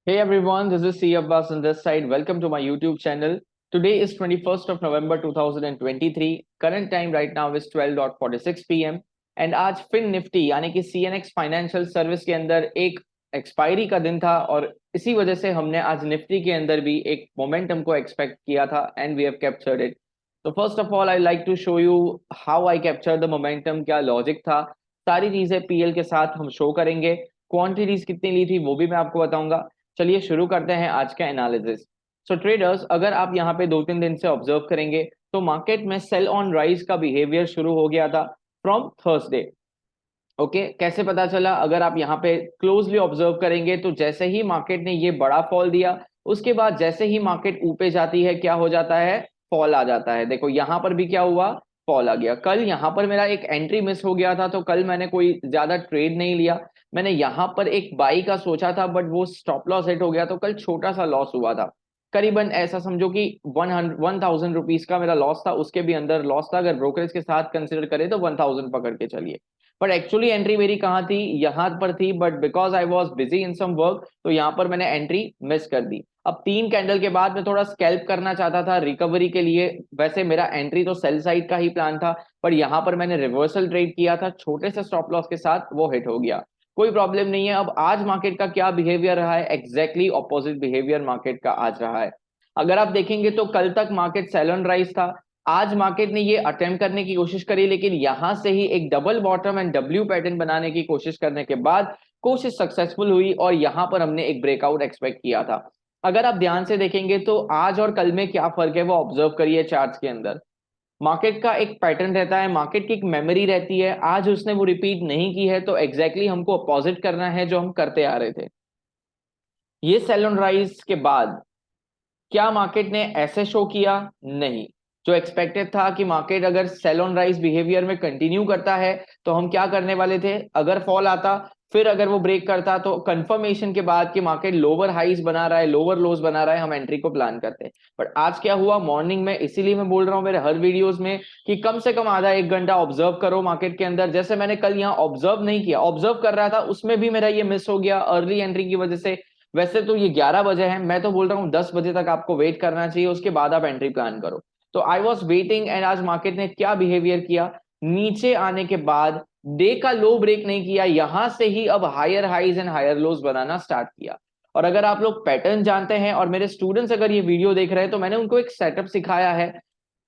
Hey everyone, this is C. Abbas on this side. Welcome to my YouTube channel. Today is 21st of November 2023. Current time right now is 12:46 p.m. and आज fin Nifty यानी कि CNX financial service के अंदर एक expiry का दिन था और इसी वजह से हमने आज निफ्टी के अंदर भी एक मोमेंटम को एक्सपेक्ट किया था and we have captured it. तो first of all I like to show you how I capture the momentum, क्या लॉजिक था. सारी चीजें पीएल के साथ हम शो करेंगे. क्वांटिटीज कितनी ली थी वो भी मैं आपको बताऊंगा. चलिए शुरू करते हैं आज का एनालिसिस. सो ट्रेडर्स, अगर आप यहाँ पे 2-3 दिन से ऑब्जर्व करेंगे तो मार्केट में सेल ऑन राइज का बिहेवियर शुरू हो गया था फ्रॉम थर्सडे. ओके, कैसे पता चला? अगर आप यहाँ पे क्लोजली ऑब्जर्व करेंगे तो जैसे ही मार्केट ने ये बड़ा फॉल दिया, उसके बाद जैसे ही मार्केट ऊपर जाती है क्या हो जाता है? फॉल आ जाता है. देखो यहाँ पर भी क्या हुआ? फॉल आ गया. कल यहाँ पर मेरा एक एंट्री मिस हो गया था तो कल मैंने कोई ज्यादा ट्रेड नहीं लिया. मैंने यहाँ पर एक बाई का सोचा था बट वो स्टॉप लॉस हिट हो गया तो कल छोटा सा लॉस हुआ था. करीबन ऐसा समझो कि 1,000 रुपीज का मेरा लॉस था, उसके भी अंदर लॉस था. अगर ब्रोकरेज के साथ कंसिडर करें तो 1,000 पकड़ के चलिए. बट एक्चुअली एंट्री मेरी कहाँ थी? यहाँ पर थी, but because I was busy in some work तो यहाँ पर मैंने एंट्री मिस कर दी. अब 3 कैंडल के बाद मैं थोड़ा स्कैल्प करना चाहता था रिकवरी के लिए. वैसे मेरा एंट्री तो सेल साइड का ही प्लान था, पर यहाँ पर मैंने रिवर्सल ट्रेड किया था छोटे से स्टॉप लॉस के साथ, वो हिट हो गया. कोई प्रॉब्लम नहीं है. अब आज मार्केट का क्या बिहेवियर रहा है? एग्जैक्टली ऑपोजिट बिहेवियर मार्केट का आज रहा है. अगर आप देखेंगे तो कल तक मार्केट सेल ऑन राइज था. आज मार्केट ने ये अटेम्प्ट करने की कोशिश करी लेकिन यहां से ही एक double bottom and W pattern बनाने की कोशिश करने के बाद कोशिश सक्सेसफुल हुई और यहां पर हमने एक ब्रेकआउट एक्सपेक्ट किया था. अगर आप ध्यान से देखेंगे तो आज और कल में क्या फर्क है वो ऑब्जर्व करिए चार्ट्स के अंदर. मार्केट का एक पैटर्न रहता है, मार्केट की एक मेमोरी रहती है. आज उसने वो रिपीट नहीं की है तो एग्जैक्टली हमको अपोजिट करना है जो हम करते आ रहे थे. ये सेल ऑन राइज के बाद क्या मार्केट ने ऐसे शो किया? नहीं. जो एक्सपेक्टेड था कि मार्केट अगर सेल ऑन राइज बिहेवियर में कंटिन्यू करता है तो हम क्या करने वाले थे? अगर फॉल आता, फिर अगर वो ब्रेक करता तो कंफर्मेशन के बाद कि मार्केट लोअर हाइज बना रहा है, लोअर लोज बना रहा है, हम एंट्री को प्लान करते हैं. बट आज क्या हुआ मॉर्निंग में? इसीलिए मैं बोल रहा हूं मेरे हर वीडियोस में कि कम से कम आधा एक घंटा ऑब्जर्व करो मार्केट के अंदर. जैसे मैंने कल यहाँ ऑब्जर्व नहीं किया, ऑब्जर्व कर रहा था, उसमें भी मेरा ये मिस हो गया अर्ली एंट्री की वजह से. वैसे तो ये 11 बजे है, मैं तो बोल रहा हूँ 10 बजे तक आपको वेट करना चाहिए, उसके बाद आप एंट्री प्लान करो. तो आई वॉज वेटिंग एंड आज मार्केट ने क्या बिहेवियर किया? नीचे आने के बाद डे का लो ब्रेक नहीं किया, यहां से ही अब higher highs and higher lows बनाना स्टार्ट किया. और अगर आप लोग पैटर्न जानते हैं और मेरे स्टूडेंट्स अगर ये वीडियो देख रहे हैं तो मैंने उनको एक सेटअप सिखाया है.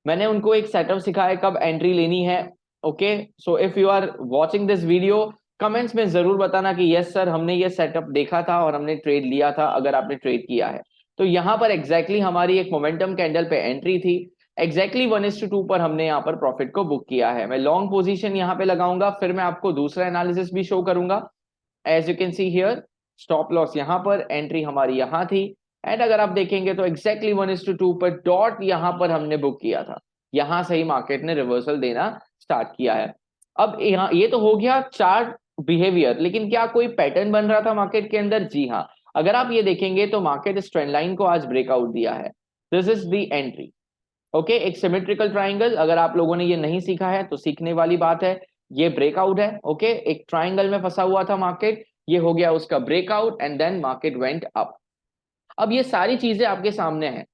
मैंने उनको एक सेटअप सिखाया कब एंट्री लेनी है. Okay, so if you are watching this video, comments में जरूर बताना कि यस सर हमने ये सेटअप देखा था और हमने ट्रेड लिया था, अगर आपने ट्रेड किया है. तो यहां पर एग्जैक्टली हमारी एक मोमेंटम कैंडल पे एंट्री थी. एग्जैक्टली 1:2 पर हमने यहाँ पर प्रॉफिट को बुक किया है. मैं लॉन्ग पोजीशन यहाँ पे लगाऊंगा, फिर मैं आपको दूसरा एनालिसिस भी शो करूंगा. As you can see here, stop loss यहाँ पर, एंट्री हमारी यहाँ थी. एंड अगर आप देखेंगे तो एग्जैक्टली 1:2 पर डॉट यहाँ पर हमने बुक किया था. यहां से ही मार्केट ने रिवर्सल देना स्टार्ट किया है. अब यहाँ ये तो हो गया चार्ट बिहेवियर, लेकिन क्या कोई पैटर्न बन रहा था मार्केट के अंदर? जी हाँ. अगर आप ये देखेंगे तो मार्केट इस ट्रेंड लाइन को आज ब्रेकआउट दिया है. This is the entry. Okay, एक सिमेट्रिकल ट्राइंगल. अगर आप लोगों ने ये नहीं सीखा है तो सीखने वाली बात है. ये ब्रेकआउट है. ओके, एक ट्राइंगल में फंसा हुआ था मार्केट, ये हो गया उसका breakout and then market went up. अब ये सारी चीजें आपके सामने हैं,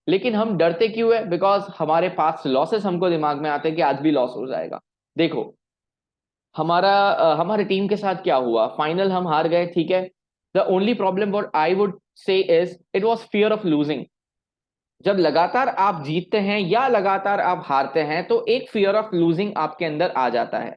लेकिन हम डरते क्यों है? बिकॉज हमारे पास लॉसेस हमको दिमाग में आते हैं कि आज भी लॉस हो जाएगा. देखो हमारे टीम के साथ क्या हुआ, फाइनल हम हार गए, ठीक है. The only problem what I would say is it was fear of losing. जब लगातार आप जीतते हैं या लगातार आप हारते हैं तो एक फियर ऑफ लूजिंग आपके अंदर आ जाता है.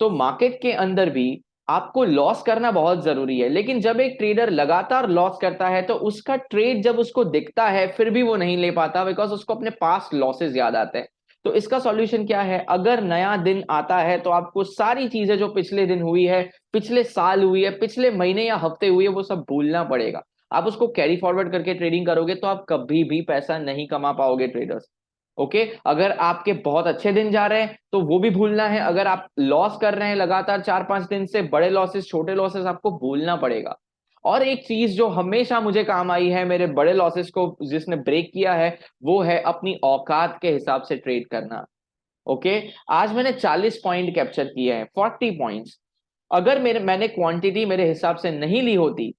तो मार्केट के अंदर भी आपको लॉस करना बहुत जरूरी है, लेकिन जब एक ट्रेडर लगातार लॉस करता है तो उसका ट्रेड जब उसको दिखता है फिर भी वो नहीं ले पाता, बिकॉज उसको अपने पास्ट लॉसेस याद आते हैं. तो इसका सॉल्यूशन क्या है? अगर नया दिन आता है तो आपको सारी चीजें जो पिछले दिन हुई है, पिछले साल हुई है, पिछले महीने या हफ्ते हुई है, वो सब भूलना पड़ेगा. आप उसको कैरी फॉरवर्ड करके ट्रेडिंग करोगे तो आप कभी भी पैसा नहीं कमा पाओगे ट्रेडर्स. ओके, अगर आपके बहुत अच्छे दिन जा रहे हैं तो वो भी भूलना है. अगर आप लॉस कर रहे हैं लगातार 4-5 दिन से, बड़े लॉसेस छोटे लॉसेस आपको भूलना पड़ेगा. और एक चीज जो हमेशा मुझे काम आई है मेरे बड़े लॉसेस को जिसने ब्रेक किया है, वो है अपनी औकात के हिसाब से ट्रेड करना. ओके, आज मैंने 40 पॉइंट कैप्चर किए हैं, 40 पॉइंट्स. अगर मैंने क्वांटिटी मेरे हिसाब से नहीं ली होती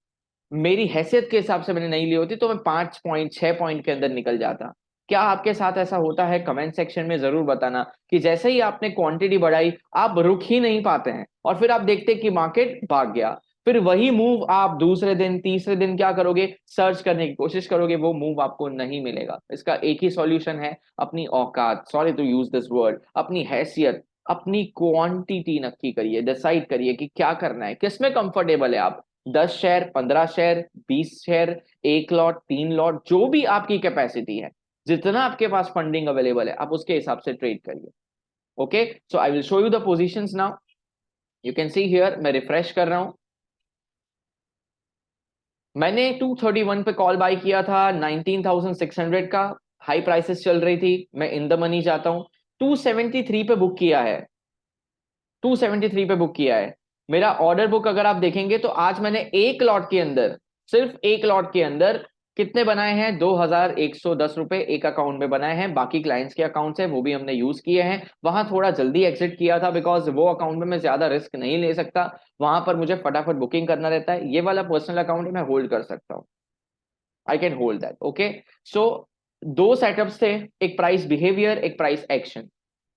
मेरी हैसियत के हिसाब से मैंने नहीं ली होती तो मैं 5 पॉइंट 6 पॉइंट के अंदर निकल जाता। क्या आपके साथ ऐसा होता है? कमेंट सेक्शन में जरूर बताना कि जैसे ही आपने क्वांटिटी बढ़ाई आप रुक ही नहीं पाते हैं और फिर आप देखते हैं कि मार्केट भाग गया। फिर वही मूव आप दूसरे दिन तीसरे दिन क्या करोगे? सर्च करने की कोशिश करोगे, वो मूव आपको नहीं मिलेगा। इसका एक ही सॉल्यूशन है, अपनी औकात, sorry to use this word, अपनी हैसियत, अपनी क्वांटिटी नक्की करिए, डिसाइड करिए कि क्या करना है, किसमें कंफर्टेबल है आप। 10 share, 15 share, 20 share, 1 lot, 3 lot, जो भी आपकी कैपेसिटी है, जितना आपके पास फंडिंग अवेलेबल है, आप उसके हिसाब से ट्रेड करिए। Okay, so I will show you the positions now. You can see here, मैं रिफ्रेश कर रहा हूं। मैंने 231 पे कॉल बाय किया था, 19,600 का हाई प्राइसेस चल रही थी, मैं इन द मनी जाता हूं। 273 पे बुक किया है, 273 पे बुक किया है। मेरा ऑर्डर बुक अगर आप देखेंगे तो आज मैंने एक लॉट के अंदर, सिर्फ एक लॉट के अंदर कितने बनाए हैं? 2,110 रुपए एक अकाउंट में बनाए हैं। बाकी क्लाइंट्स के अकाउंट्स है वो भी हमने यूज किए हैं। वहां थोड़ा जल्दी एग्जिट किया था बिकॉज वो अकाउंट में मैं ज्यादा रिस्क नहीं ले सकता, वहां पर मुझे फटाफट बुकिंग करना रहता है। ये वाला पर्सनल अकाउंट है, मैं होल्ड कर सकता हूँ, I can hold that. Okay, so दो सेटअप्स थे, एक प्राइस बिहेवियर, एक प्राइस एक्शन।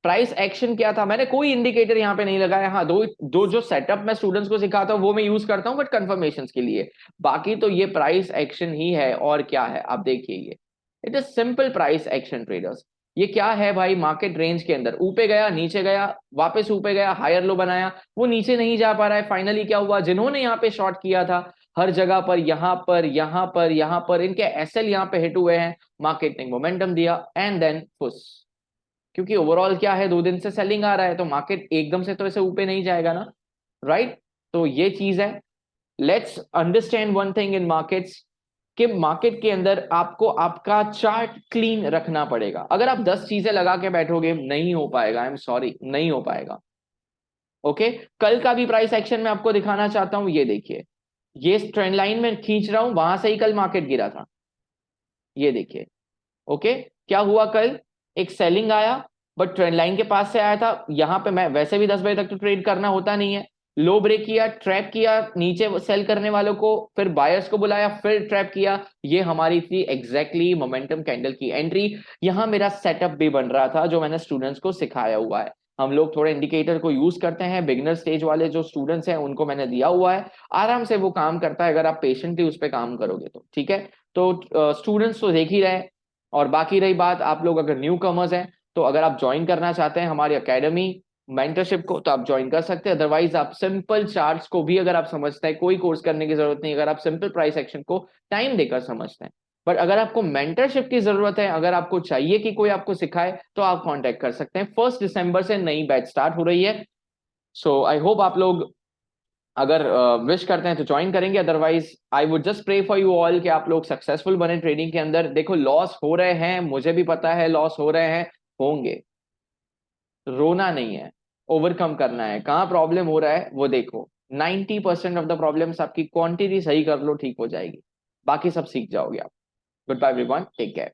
प्राइस एक्शन क्या था? मैंने कोई इंडिकेटर यहाँ पे नहीं लगाया। हाँ, दो दो जो सेटअप मैं स्टूडेंट्स को सिखाता हूँ वो मैं यूज करता हूँ बट कंफर्मेशन के लिए। बाकी तो ये प्राइस एक्शन ही है और क्या है, आप देखिए। ये it is simple price action traders. ये क्या है भाई? मार्केट रेंज के अंदर ऊपर गया, नीचे गया, वापस ऊपर गया, हायर लो बनाया, वो नीचे नहीं जा पा रहा है। फाइनली क्या हुआ? जिन्होंने यहाँ पे शॉर्ट किया था हर जगह पर, यहां पर, यहां पर, यहां पर इनके एसएल यहाँ पे हिट हुए हैं, मार्केट ने मोमेंटम दिया एंड देन फुस। क्योंकि ओवरऑल क्या है, 2 दिन से सेलिंग आ रहा है तो मार्केट एकदम से तो ऐसे ऊपर नहीं जाएगा ना, राइट? तो ये चीज है। Let's understand one thing in markets, कि मार्केट के अंदर आपको आपका चार्ट क्लीन रखना पड़ेगा। अगर आप 10 चीजें लगा के बैठोगे नहीं हो पाएगा, आई एम सॉरी, नहीं हो पाएगा। ओके, कल का भी प्राइस एक्शन में आपको दिखाना चाहता हूं, ये देखिए, ये ट्रेंड लाइन में खींच रहा हूं, वहां से ही कल मार्केट गिरा था, ये देखिए। ओके, क्या हुआ कल? एक सेलिंग आया बट ट्रेंड लाइन के पास से आया था। यहां पे मैं वैसे भी 10 बजे तक तो ट्रेड करना होता नहीं है। लो ब्रेक किया, ट्रैप किया नीचे सेल करने वालों को, फिर बायर्स को बुलाया, फिर ट्रैप किया। ये हमारी थी एग्जैक्टली मोमेंटम कैंडल की एंट्री। यहां मेरा सेटअप भी बन रहा था जो मैंने स्टूडेंट्स को सिखाया हुआ है। हम लोग थोड़े इंडिकेटर को यूज करते हैं, बिगिनर स्टेज वाले जो स्टूडेंट्स हैं उनको मैंने दिया हुआ है। आराम से वो काम करता है अगर आप पेशेंटली उस पर काम करोगे तो, ठीक है? तो स्टूडेंट्स तो देख ही रहे। और बाकी रही बात, आप लोग अगर न्यू कमर्स हैं तो अगर आप ज्वाइन करना चाहते हैं हमारी एकेडमी मेंटरशिप को तो आप ज्वाइन कर सकते हैं। अदरवाइज आप सिंपल चार्ट्स को भी अगर आप समझते हैं, कोई कोर्स करने की जरूरत नहीं, अगर आप सिंपल प्राइस एक्शन को टाइम देकर समझते हैं। बट अगर आपको मेंटरशिप की जरूरत है, अगर आपको चाहिए कि कोई आपको सिखाए, तो आप कांटेक्ट कर सकते हैं। 1 दिसंबर से नई बैच स्टार्ट हो रही है। सो आई होप आप लोग अगर विश करते हैं तो ज्वाइन करेंगे। Otherwise I would just pray for you all कि आप लोग सक्सेसफुल बने ट्रेडिंग के अंदर। देखो, लॉस हो रहे हैं, मुझे भी पता है लॉस हो रहे हैं, होंगे, रोना नहीं है, ओवरकम करना है। कहाँ प्रॉब्लम हो रहा है वो देखो। 90% ऑफ द प्रॉब्लम्स आपकी क्वांटिटी सही कर लो, ठीक हो जाएगी, बाकी सब सीख जाओगे आप। Goodbye everyone, take care.